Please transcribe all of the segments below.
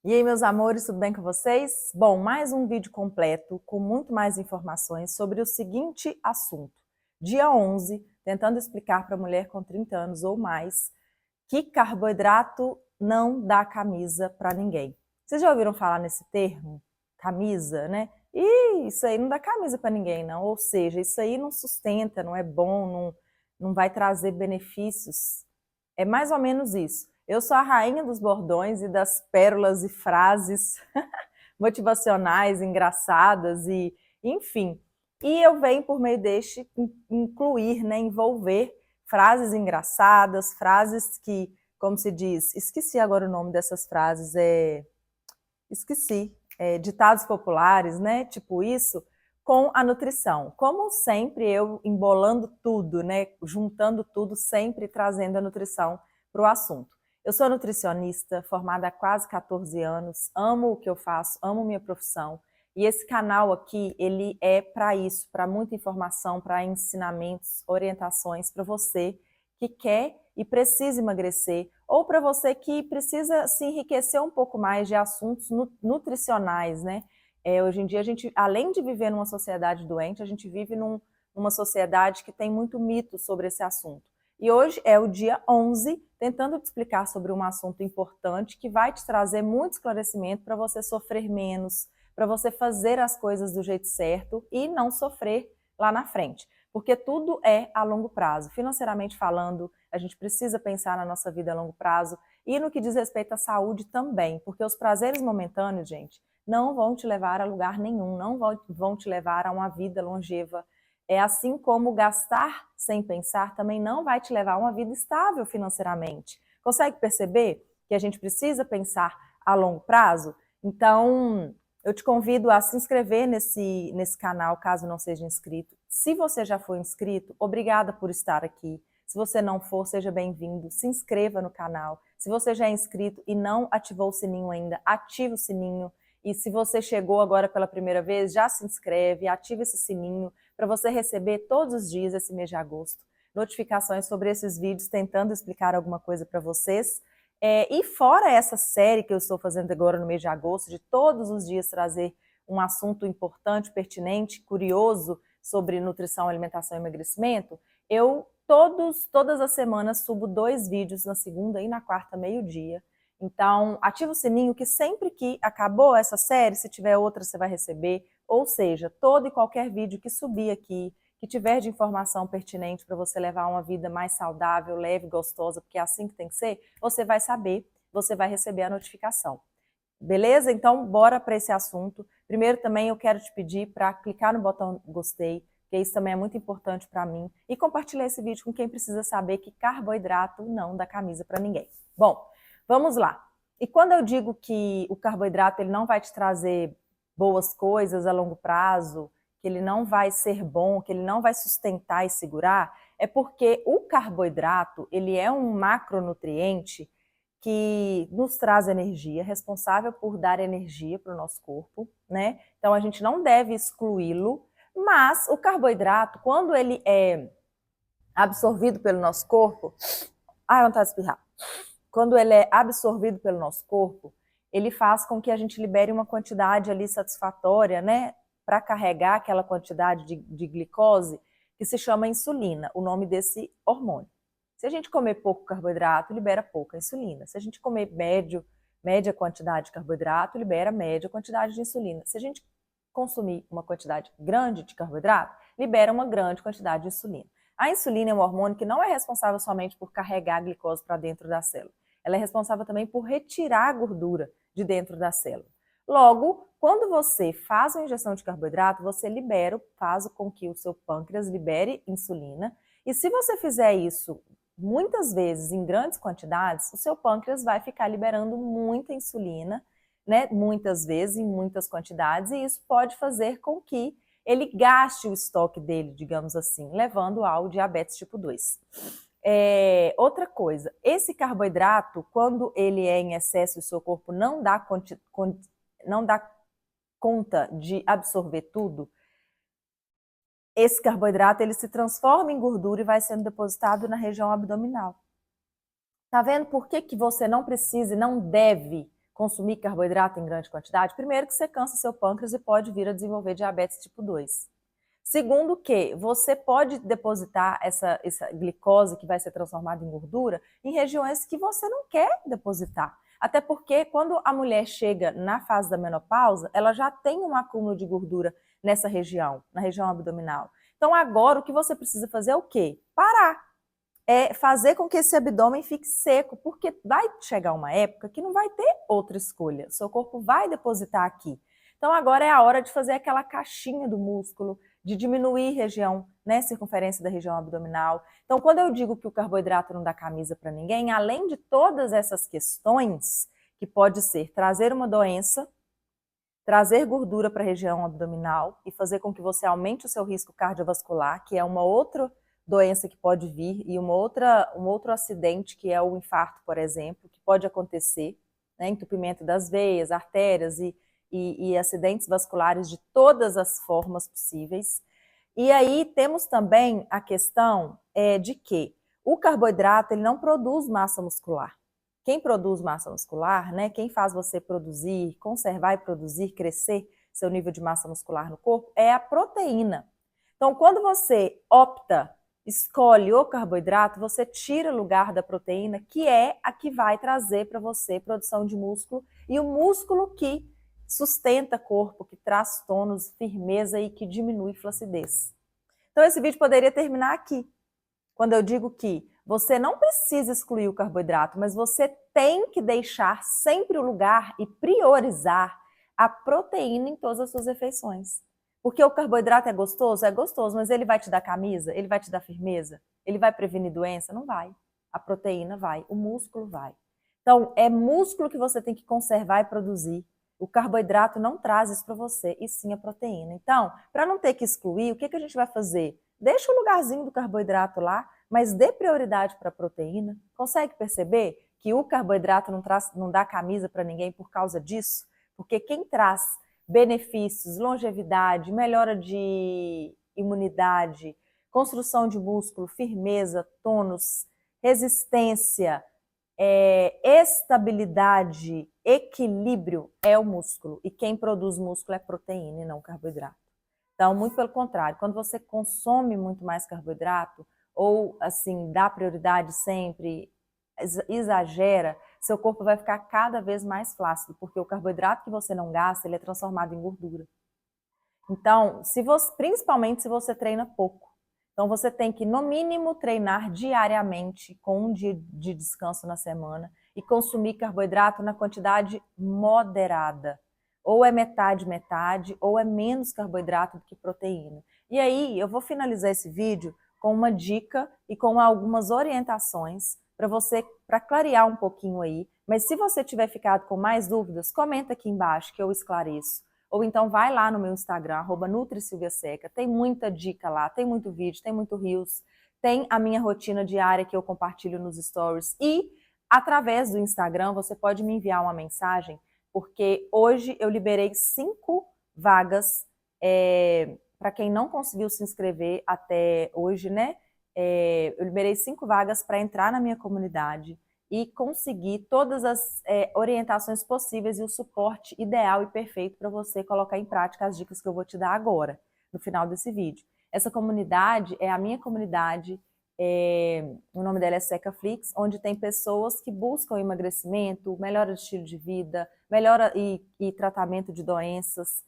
E aí, meus amores, tudo bem com vocês? Bom, mais um vídeo completo com muito mais informações sobre o seguinte assunto. Dia 11, tentando explicar para a mulher com 30 anos ou mais que carboidrato não dá camisa para ninguém. Vocês já ouviram falar nesse termo? Camisa, né? E isso aí não dá camisa para ninguém, não. Ou seja, isso aí não sustenta, não é bom, não vai trazer benefícios. É mais ou menos isso. Eu sou a rainha dos bordões e das pérolas e frases motivacionais, engraçadas e, enfim. E eu venho por meio deste incluir, né, envolver frases engraçadas, frases que, como se diz, esqueci agora o nome dessas frases, esqueci, ditados populares, né, tipo isso, com a nutrição. Como sempre, eu embolando tudo, né, juntando tudo, sempre trazendo a nutrição para o assunto. Eu sou nutricionista, formada há quase 14 anos, amo o que eu faço, amo minha profissão. E esse canal aqui, ele é para isso, para muita informação, para ensinamentos, orientações para você que quer e precisa emagrecer, ou para você que precisa se enriquecer um pouco mais de assuntos nutricionais, né? Hoje em dia, a gente, além de viver numa sociedade doente, a gente vive numa sociedade que tem muito mito sobre esse assunto. E hoje é o dia 11, tentando te explicar sobre um assunto importante que vai te trazer muito esclarecimento para você sofrer menos, para você fazer as coisas do jeito certo e não sofrer lá na frente. Porque tudo é a longo prazo. Financeiramente falando, a gente precisa pensar na nossa vida a longo prazo e no que diz respeito à saúde também, porque os prazeres momentâneos, gente, não vão te levar a lugar nenhum, não vão te levar a uma vida longeva. É assim como gastar sem pensar também não vai te levar a uma vida estável financeiramente. Consegue perceber que a gente precisa pensar a longo prazo? Então, eu te convido a se inscrever nesse canal, caso não seja inscrito. Se você já foi inscrito, obrigada por estar aqui. Se você não for, seja bem-vindo. Se inscreva no canal. Se você já é inscrito e não ativou o sininho ainda, ative o sininho. E se você chegou agora pela primeira vez, já se inscreve, ative esse sininho para você receber todos os dias esse mês de agosto notificações sobre esses vídeos, tentando explicar alguma coisa para vocês. E fora essa série que eu estou fazendo agora no mês de agosto, de todos os dias trazer um assunto importante, pertinente, curioso sobre nutrição, alimentação e emagrecimento, eu todas as semanas subo 2 vídeos na segunda e na quarta, meio-dia. Então, ativa o sininho que sempre que acabou essa série, se tiver outra, você vai receber. Ou seja, todo e qualquer vídeo que subir aqui, que tiver de informação pertinente para você levar uma vida mais saudável, leve, gostosa, porque é assim que tem que ser, você vai saber, você vai receber a notificação. Beleza? Então, bora para esse assunto. Primeiro também eu quero te pedir para clicar no botão gostei, que isso também é muito importante para mim, e compartilhar esse vídeo com quem precisa saber que carboidrato não dá camisa para ninguém. Bom, vamos lá. E quando eu digo que o carboidrato ele não vai te trazer boas coisas a longo prazo, que ele não vai ser bom, que ele não vai sustentar e segurar, é porque o carboidrato ele é um macronutriente que nos traz energia, responsável por dar energia para o nosso corpo, né? Então a gente não deve excluí-lo, mas o carboidrato, quando ele é absorvido pelo nosso corpo, vontade de espirrar. Quando ele é absorvido pelo nosso corpo, ele faz com que a gente libere uma quantidade ali satisfatória, né? Para carregar aquela quantidade de glicose que se chama insulina, o nome desse hormônio. Se a gente comer pouco carboidrato, libera pouca insulina. Se a gente comer média quantidade de carboidrato, libera média quantidade de insulina. Se a gente consumir uma quantidade grande de carboidrato, libera uma grande quantidade de insulina. A insulina é um hormônio que não é responsável somente por carregar a glicose para dentro da célula. Ela é responsável também por retirar a gordura de dentro da célula. Logo, quando você faz uma injeção de carboidrato, você faz com que o seu pâncreas libere insulina. E se você fizer isso muitas vezes em grandes quantidades, o seu pâncreas vai ficar liberando muita insulina, né? Muitas vezes, em muitas quantidades, e isso pode fazer com que ele gaste o estoque dele, digamos assim, levando ao diabetes tipo 2. Outra coisa, esse carboidrato, quando ele é em excesso e o seu corpo não dá conta de absorver tudo, esse carboidrato ele se transforma em gordura e vai sendo depositado na região abdominal. Tá vendo por que você não precisa e não deve consumir carboidrato em grande quantidade? Primeiro que você cansa seu pâncreas e pode vir a desenvolver diabetes tipo 2. Segundo que você pode depositar essa glicose que vai ser transformada em gordura em regiões que você não quer depositar. Até porque quando a mulher chega na fase da menopausa, ela já tem um acúmulo de gordura nessa região, na região abdominal. Então agora o que você precisa fazer é o quê? Parar. É fazer com que esse abdômen fique seco, porque vai chegar uma época que não vai ter outra escolha. Seu corpo vai depositar aqui. Então agora é a hora de fazer aquela caixinha do músculo, de diminuir região, né, circunferência da região abdominal. Então quando eu digo que o carboidrato não dá camisa para ninguém, além de todas essas questões, que pode ser trazer uma doença, trazer gordura para a região abdominal e fazer com que você aumente o seu risco cardiovascular, que é uma outra doença que pode vir, e um outro acidente, que é o infarto, por exemplo, que pode acontecer, né, entupimento das veias, artérias e acidentes vasculares de todas as formas possíveis. E aí temos também a questão de que o carboidrato ele não produz massa muscular. Quem produz massa muscular, né, quem faz você produzir, conservar e produzir, crescer seu nível de massa muscular no corpo, é a proteína. Então, quando você opta, escolhe o carboidrato, você tira o lugar da proteína, que é a que vai trazer para você produção de músculo, e o músculo que sustenta corpo, que traz tônus, firmeza e que diminui flacidez. Então, esse vídeo poderia terminar aqui, quando eu digo que você não precisa excluir o carboidrato, mas você tem que deixar sempre o lugar e priorizar a proteína em todas as suas refeições. Porque o carboidrato é gostoso, mas ele vai te dar camisa? Ele vai te dar firmeza? Ele vai prevenir doença? Não vai. A proteína vai, o músculo vai. Então, é músculo que você tem que conservar e produzir. O carboidrato não traz isso para você, e sim a proteína. Então, para não ter que excluir, o que a gente vai fazer? Deixa o lugarzinho do carboidrato lá, mas dê prioridade para a proteína. Consegue perceber que o carboidrato não dá camisa para ninguém por causa disso? Porque quem traz benefícios, longevidade, melhora de imunidade, construção de músculo, firmeza, tônus, resistência, estabilidade, equilíbrio é o músculo. E quem produz músculo é proteína e não carboidrato. Então, muito pelo contrário, quando você consome muito mais carboidrato, ou assim, dá prioridade sempre, exagera, seu corpo vai ficar cada vez mais flácido, porque o carboidrato que você não gasta, ele é transformado em gordura. Então, principalmente se você treina pouco. Então, você tem que, no mínimo, treinar diariamente, com um dia de descanso na semana, e consumir carboidrato na quantidade moderada. Ou é metade, metade, ou é menos carboidrato do que proteína. E aí, eu vou finalizar esse vídeo com uma dica e com algumas orientações para clarear um pouquinho aí. Mas se você tiver ficado com mais dúvidas, comenta aqui embaixo que eu esclareço. Ou então vai lá no meu Instagram, @NutriSilviaSeca, tem muita dica lá, tem muito vídeo, tem muito Reels, tem a minha rotina diária que eu compartilho nos stories. E através do Instagram você pode me enviar uma mensagem, porque hoje eu liberei 5 vagas para quem não conseguiu se inscrever até hoje, né? Eu liberei 5 vagas para entrar na minha comunidade e conseguir todas as orientações possíveis e o suporte ideal e perfeito para você colocar em prática as dicas que eu vou te dar agora, no final desse vídeo. Essa comunidade é a minha comunidade, o nome dela é SecaFlix, onde tem pessoas que buscam emagrecimento, melhora de estilo de vida, melhora e tratamento de doenças,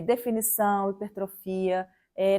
definição, hipertrofia.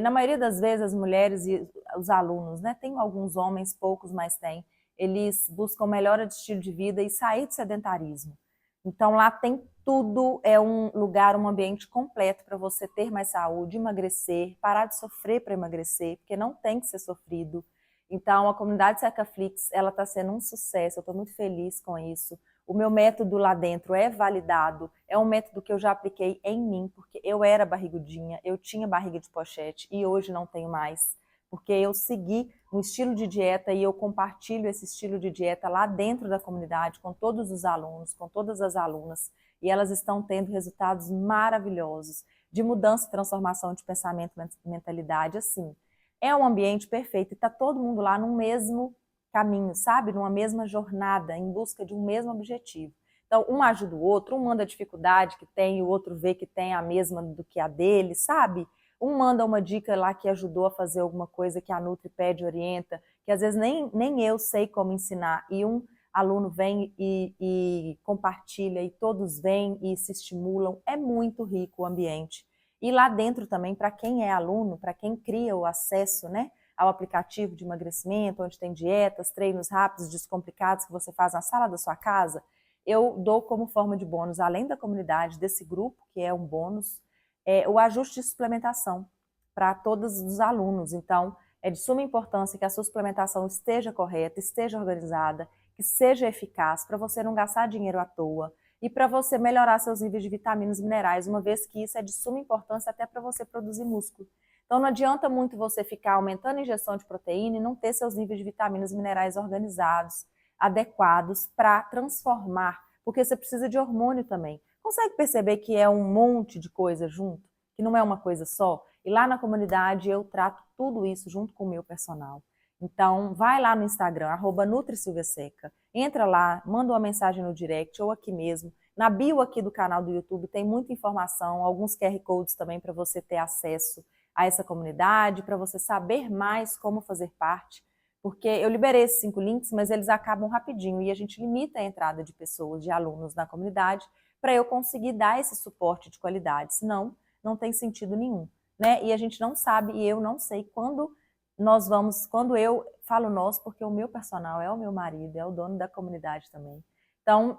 Na maioria das vezes as mulheres e os alunos, né, tem alguns homens, poucos, mas tem, eles buscam melhora de estilo de vida e sair do sedentarismo. Então lá tem tudo, é um lugar, um ambiente completo para você ter mais saúde, emagrecer, parar de sofrer para emagrecer, porque não tem que ser sofrido. Então a comunidade SecaFlix, ela está sendo um sucesso, eu estou muito feliz com isso. O meu método lá dentro é validado, é um método que eu já apliquei em mim, porque eu era barrigudinha, eu tinha barriga de pochete e hoje não tenho mais, porque eu segui um estilo de dieta e eu compartilho esse estilo de dieta lá dentro da comunidade, com todos os alunos, com todas as alunas, e elas estão tendo resultados maravilhosos de mudança e transformação de pensamento e mentalidade, assim. É um ambiente perfeito e está todo mundo lá no mesmo caminho, sabe? Numa mesma jornada, em busca de um mesmo objetivo. Então, Então, um ajuda o outro, um manda a dificuldade que tem, o outro vê que tem a mesma do que a dele, sabe? Um manda uma dica lá que ajudou a fazer alguma coisa que a Nutri pede, orienta, que às vezes nem eu sei como ensinar, e um aluno vem e compartilha, e todos vêm e se estimulam. É muito rico o ambiente. E lá dentro também, para quem é aluno, para quem cria o acesso, né, ao aplicativo de emagrecimento, onde tem dietas, treinos rápidos, descomplicados que você faz na sala da sua casa, eu dou como forma de bônus, além da comunidade, desse grupo, que é um bônus, o ajuste de suplementação para todos os alunos. Então, é de suma importância que a sua suplementação esteja correta, esteja organizada, que seja eficaz, para você não gastar dinheiro à toa e para você melhorar seus níveis de vitaminas e minerais, uma vez que isso é de suma importância até para você produzir músculo. Então não adianta muito você ficar aumentando a injeção de proteína e não ter seus níveis de vitaminas e minerais organizados, adequados para transformar, porque você precisa de hormônio também. Consegue perceber que é um monte de coisa junto? Que não é uma coisa só? E lá na comunidade eu trato tudo isso junto com o meu personal. Então, vai lá no Instagram, @NutriSilviaSeca, entra lá, manda uma mensagem no direct ou aqui mesmo. Na bio aqui do canal do YouTube tem muita informação, alguns QR Codes também para você ter acesso a essa comunidade, para você saber mais como fazer parte, porque eu liberei esses 5 links, mas eles acabam rapidinho e a gente limita a entrada de pessoas, de alunos na comunidade, para eu conseguir dar esse suporte de qualidade, senão não tem sentido nenhum, né? E a gente não sabe, e eu não sei quando eu falo nós, porque o meu personal é o meu marido, é o dono da comunidade também. Então,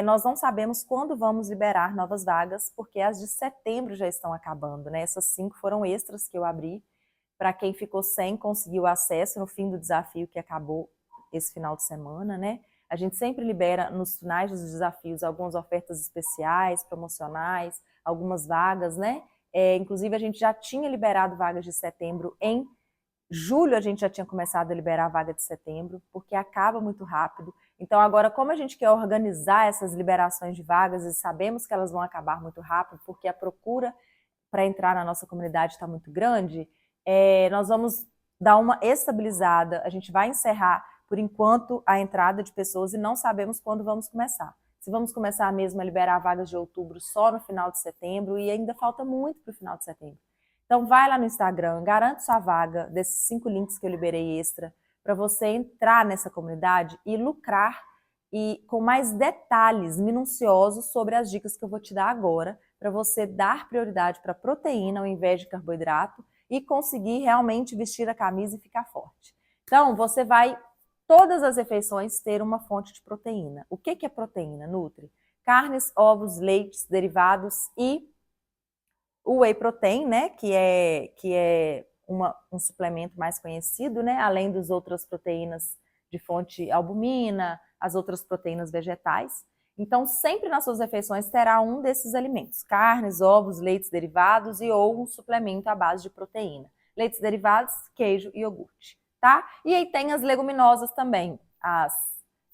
nós não sabemos quando vamos liberar novas vagas, porque as de setembro já estão acabando, né? Essas 5 foram extras que eu abri, para quem ficou sem conseguir o acesso no fim do desafio que acabou esse final de semana, né? A gente sempre libera nos finais dos desafios algumas ofertas especiais, promocionais, algumas vagas, né? Inclusive, a gente já tinha liberado vagas de setembro em julho, a gente já tinha começado a liberar a vaga de setembro, porque acaba muito rápido. Então, agora, como a gente quer organizar essas liberações de vagas e sabemos que elas vão acabar muito rápido, porque a procura para entrar na nossa comunidade está muito grande, nós vamos dar uma estabilizada, a gente vai encerrar, por enquanto, a entrada de pessoas e não sabemos quando vamos começar. Se vamos começar mesmo a liberar vagas de outubro só no final de setembro, e ainda falta muito para o final de setembro. Então vai lá no Instagram, garante sua vaga desses 5 links que eu liberei extra, para você entrar nessa comunidade e lucrar e com mais detalhes minuciosos sobre as dicas que eu vou te dar agora, para você dar prioridade para proteína ao invés de carboidrato e conseguir realmente vestir a camisa e ficar forte. Então, você vai, todas as refeições, ter uma fonte de proteína. O que é proteína, Nutri? Carnes, ovos, leites, derivados e o whey protein, né, que é um suplemento mais conhecido, né, além das outras proteínas de fonte albumina, as outras proteínas vegetais. Então, sempre nas suas refeições terá um desses alimentos: carnes, ovos, leites derivados e ou um suplemento à base de proteína. Leites derivados, queijo e iogurte, tá? E aí tem as leguminosas também. As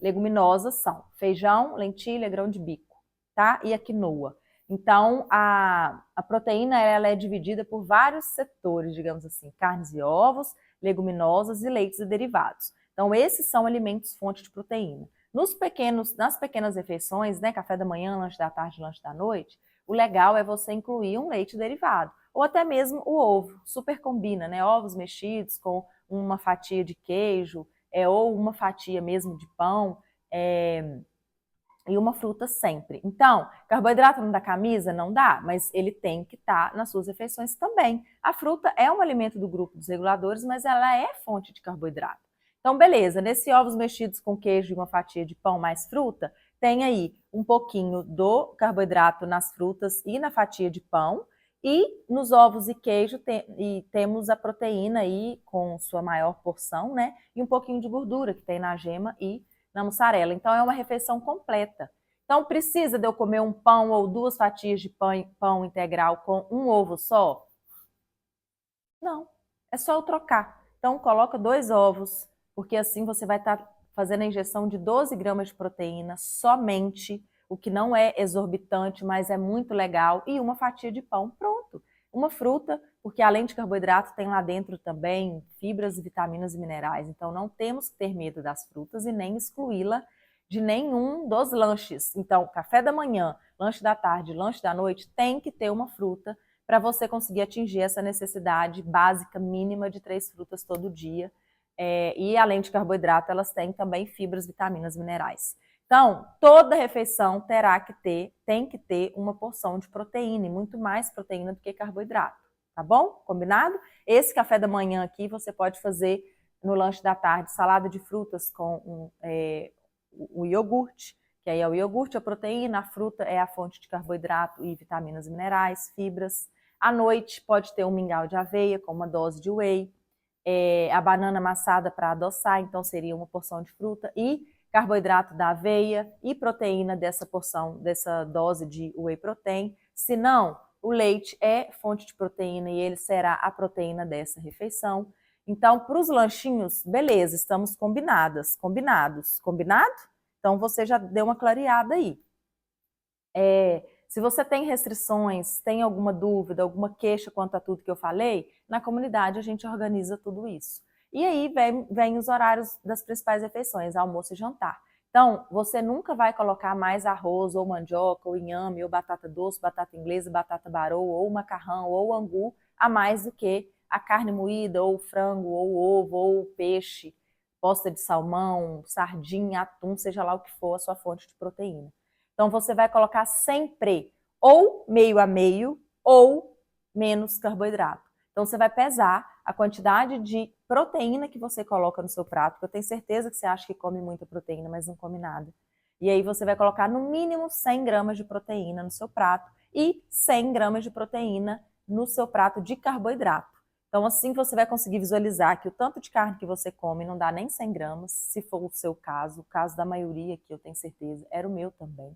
leguminosas são feijão, lentilha, grão de bico, tá? E a quinoa. Então, a proteína ela é dividida por vários setores, digamos assim: carnes e ovos, leguminosas e leites e derivados. Então, esses são alimentos fonte de proteína. Nas pequenas refeições, né, café da manhã, lanche da tarde, lanche da noite, o legal é você incluir um leite derivado, ou até mesmo o ovo, super combina, né? Ovos mexidos com uma fatia de queijo, ou uma fatia mesmo de pão, e uma fruta sempre. Então, carboidrato não dá camisa? Não dá, mas ele tem que estar nas suas refeições também. A fruta é um alimento do grupo dos reguladores, mas ela é fonte de carboidrato. Então, beleza, nesse ovos mexidos com queijo e uma fatia de pão mais fruta, tem aí um pouquinho do carboidrato nas frutas e na fatia de pão, e nos ovos e queijo temos a proteína aí com sua maior porção, né? E um pouquinho de gordura que tem na gema e na mussarela. Então, é uma refeição completa. Então, precisa de eu comer um pão ou 2 fatias de pão integral com um ovo só? Não, é só eu trocar. Então, coloca 2 ovos, porque assim você vai estar fazendo a injeção de 12 gramas de proteína somente, o que não é exorbitante, mas é muito legal, e uma fatia de pão, pronto. Uma fruta, porque além de carboidrato tem lá dentro também fibras, vitaminas e minerais. Então não temos que ter medo das frutas e nem excluí-la de nenhum dos lanches. Então, café da manhã, lanche da tarde, lanche da noite, tem que ter uma fruta para você conseguir atingir essa necessidade básica mínima de 3 frutas todo dia. E além de carboidrato, elas têm também fibras, vitaminas, minerais. Então, toda refeição tem que ter uma porção de proteína, e muito mais proteína do que carboidrato, tá bom? Combinado? Esse café da manhã aqui você pode fazer no lanche da tarde, salada de frutas com o iogurte, que aí é o iogurte, a proteína, a fruta é a fonte de carboidrato e vitaminas e minerais, fibras. À noite pode ter um mingau de aveia com uma dose de whey, a banana amassada para adoçar, então seria uma porção de fruta, e carboidrato da aveia e proteína dessa porção, dessa dose de whey protein. Se não, o leite é fonte de proteína e ele será a proteína dessa refeição. Então, para os lanchinhos, beleza, estamos combinados? Combinado? Então, você já deu uma clareada aí. Se você tem restrições, tem alguma dúvida, alguma queixa quanto a tudo que eu falei, na comunidade a gente organiza tudo isso. E aí vem os horários das principais refeições, almoço e jantar. Então, você nunca vai colocar mais arroz, ou mandioca, ou inhame, ou batata doce, batata inglesa, batata barô, ou macarrão, ou angu, a mais do que a carne moída, ou frango, ou ovo, ou peixe, posta de salmão, sardinha, atum, seja lá o que for a sua fonte de proteína. Então, você vai colocar sempre ou meio a meio ou menos carboidrato. Então, você vai pesar a quantidade de proteína que você coloca no seu prato, porque eu tenho certeza que você acha que come muita proteína, mas não come nada. E aí você vai colocar no mínimo 100 gramas de proteína no seu prato e 100 gramas de proteína no seu prato de carboidrato. Então, assim você vai conseguir visualizar que o tanto de carne que você come não dá nem 100 gramas, se for o seu caso, o caso da maioria, que eu tenho certeza, era o meu também.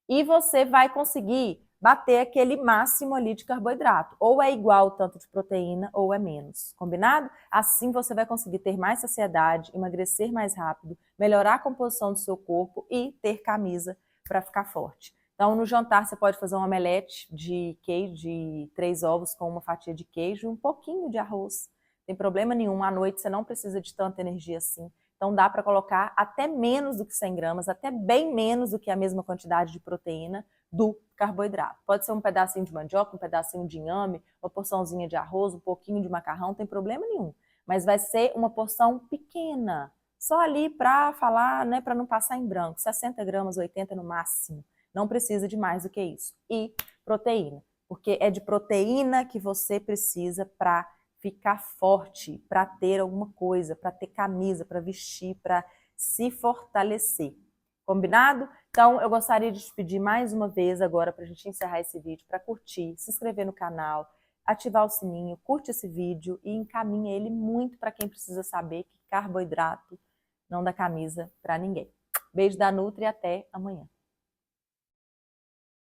E você vai conseguir bater aquele máximo ali de carboidrato. Ou é igual o tanto de proteína, ou é menos. Combinado? Assim você vai conseguir ter mais saciedade, emagrecer mais rápido, melhorar a composição do seu corpo e ter camisa para ficar forte. Então, no jantar, você pode fazer um omelete de queijo, de 3 ovos com uma fatia de queijo e um pouquinho de arroz. Não tem problema nenhum. À noite, você não precisa de tanta energia assim. Então, dá para colocar até menos do que 100 gramas, até bem menos do que a mesma quantidade de proteína do carboidrato. Pode ser um pedacinho de mandioca, um pedacinho de inhame, uma porçãozinha de arroz, um pouquinho de macarrão, não tem problema nenhum. Mas vai ser uma porção pequena, só ali para falar, né, para não passar em branco, 60 gramas, 80 no máximo. Não precisa de mais do que isso. E proteína, porque é de proteína que você precisa para ficar forte, para ter alguma coisa, para ter camisa, para vestir, para se fortalecer. Combinado? Então, eu gostaria de te pedir mais uma vez agora para a gente encerrar esse vídeo, para curtir, se inscrever no canal, ativar o sininho, curte esse vídeo e encaminha ele muito para quem precisa saber que carboidrato não dá camisa para ninguém. Beijo da Nutri e até amanhã.